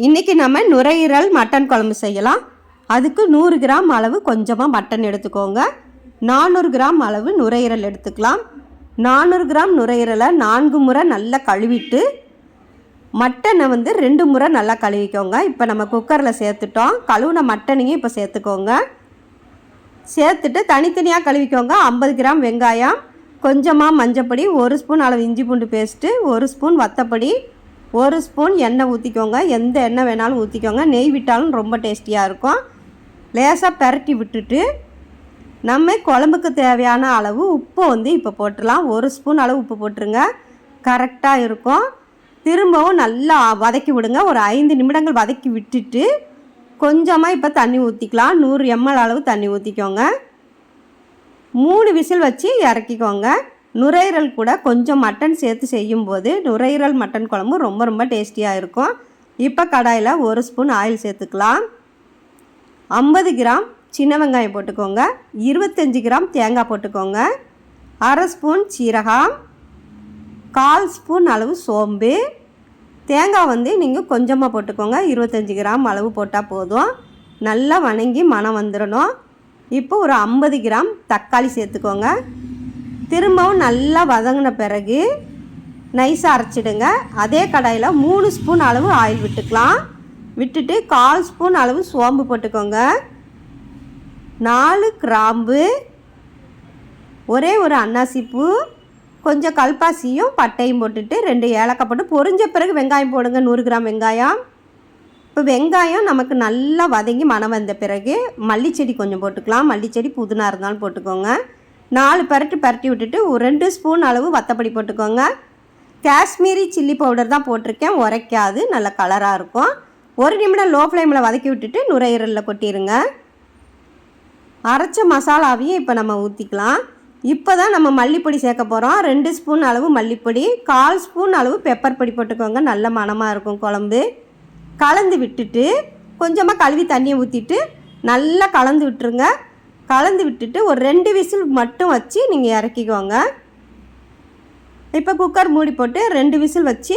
இன்றைக்கி நம்ம நுரையீரல் மட்டன் குழம்பு செய்யலாம். அதுக்கு 100 கிராம் அளவு கொஞ்சமாக மட்டன் எடுத்துக்கோங்க. 400 கிராம் அளவு நுரையீரல் எடுத்துக்கலாம். 400 கிராம் நுரையீரலை 4 முறை நல்லா கழுவிட்டு மட்டனை 2 முறை நல்லா கழுவிக்கோங்க. இப்போ நம்ம குக்கரில் சேர்த்துட்டோம். கழுவுன மட்டனையும் இப்போ சேர்த்துக்கோங்க. சேர்த்துட்டு தனித்தனியாக கழுவிக்கோங்க. 50 கிராம் வெங்காயம், கொஞ்சமாக மஞ்சப்பொடி, 1 ஸ்பூன் அளவு இஞ்சி பூண்டு பேஸ்ட்டு, 1 ஸ்பூன் வத்தப்பொடி, 1 ஸ்பூன் எண்ணெய் ஊற்றிக்கோங்க. எந்த எண்ணெய் வேணாலும் ஊற்றிக்கோங்க. நெய் விட்டாலும் ரொம்ப டேஸ்டியாக இருக்கும். லேசாக பெரட்டி விட்டுட்டு நம்ம குழம்புக்கு தேவையான அளவு உப்பு இப்போ போட்டுடலாம். 1 ஸ்பூன் அளவு உப்பு போட்டுருங்க. கரெக்டாக இருக்கும். திரும்பவும் நல்லா வதக்கி விடுங்க. ஒரு 5 நிமிடங்கள் வதக்கி விட்டுட்டு கொஞ்சமாக இப்போ தண்ணி ஊற்றிக்கலாம். 100 ml அளவு தண்ணி ஊற்றிக்கோங்க. 3 விசில் வச்சு இறக்கிக்கோங்க. நுரையீரல் கூட கொஞ்சம் மட்டன் சேர்த்து செய்யும்போது நுரையீரல் மட்டன் குழம்பு ரொம்ப ரொம்ப டேஸ்டியாக இருக்கும். இப்போ கடாயில் 1 ஸ்பூன் ஆயில் சேர்த்துக்கலாம். 50 கிராம் சின்ன வெங்காயம் போட்டுக்கோங்க. 25 கிராம் தேங்காய் போட்டுக்கோங்க. 1/2 ஸ்பூன் சீரகம், 1/4 ஸ்பூன் அளவு சோம்பு. தேங்காய் நீங்கள் கொஞ்சமாக போட்டுக்கோங்க. 25 கிராம் அளவு போட்டால் போதும். நல்லா வணங்கி மணம் வந்துடணும். இப்போ ஒரு 50 கிராம் தக்காளி சேர்த்துக்கோங்க. திரும்பவும் நல்லா வதங்கின பிறகு நைஸாக அரைச்சிடுங்க. அதே கடாயில் 3 ஸ்பூன் அளவு ஆயில் விட்டுக்கலாம். விட்டுட்டு 1/4 ஸ்பூன் அளவு சோம்பு போட்டுக்கோங்க. 4 கிராம்பு, ஒரே ஒரு அன்னாசிப்பூ, கொஞ்சம் கல்பாசியும் பட்டையும் போட்டுட்டு 2 ஏலக்காய் போட்டு பொரிஞ்ச பிறகு வெங்காயம் போடுங்க. 100 கிராம் வெங்காயம். இப்போ வெங்காயம் நமக்கு நல்லா வதங்கி மணம் வந்த பிறகு மல்லிச்செடி கொஞ்சம் போட்டுக்கலாம். மல்லிச்செடி புதினா இருந்தாலும் போட்டுக்கோங்க. 4 பரட்டி விட்டுட்டு 2 ஸ்பூன் அளவு வத்தப்பொடி போட்டுக்கோங்க. காஷ்மீரி சில்லி பவுடர் தான் போட்டிருக்கேன். உரைக்காது, நல்ல கலராக இருக்கும். 1 நிமிடம் லோ ஃப்ளேமில் வதக்கி விட்டுட்டு நுரையீரலில் கொட்டிடுங்க. அரைச்ச மசாலாவையும் இப்போ நம்ம ஊற்றிக்கலாம். இப்போ தான் நம்ம மல்லிப்பொடி சேர்க்க போகிறோம். 2 ஸ்பூன் அளவு மல்லிப்பொடி, 1/4 ஸ்பூன் அளவு பெப்பர் பொடி போட்டுக்கோங்க. நல்ல மணமாக இருக்கும் குழம்பு. கலந்து விட்டுட்டு கொஞ்சமாக கழுவி தண்ணியை ஊற்றிட்டு நல்லா கலந்து விட்டுருங்க. கலந்து விட்டுட்டு ஒரு 2 விசில் மட்டும் வச்சு நீங்கள் இறக்கிக்கோங்க. இப்போ குக்கர் மூடி போட்டு 2 விசில் வச்சு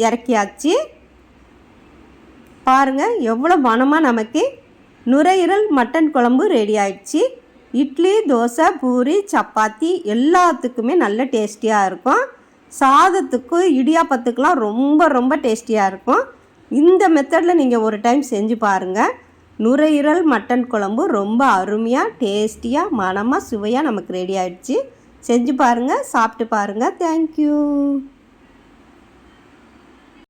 இறக்கியாச்சு. பாருங்கள் எவ்வளோ மணமாக நமக்கு நுரையீரல் மட்டன் குழம்பு ரெடி ஆயிடுச்சு. இட்லி, தோசை, பூரி, சப்பாத்தி எல்லாத்துக்குமே நல்ல டேஸ்டியாக இருக்கும். சாதத்துக்கு, இடியாப்பத்துக்கெலாம் ரொம்ப ரொம்ப டேஸ்டியாக இருக்கும். இந்த மெத்தடில் நீங்கள் ஒரு டைம் செஞ்சு பாருங்கள். நுரையீரல் மட்டன் குழம்பு ரொம்ப அருமையாக, டேஸ்டியாக, மணமாக, சுவையாக நமக்கு ரெடி ஆகிடுச்சு. செஞ்சு பாருங்கள், சாப்பிட்டு பாருங்கள். தேங்க்யூ.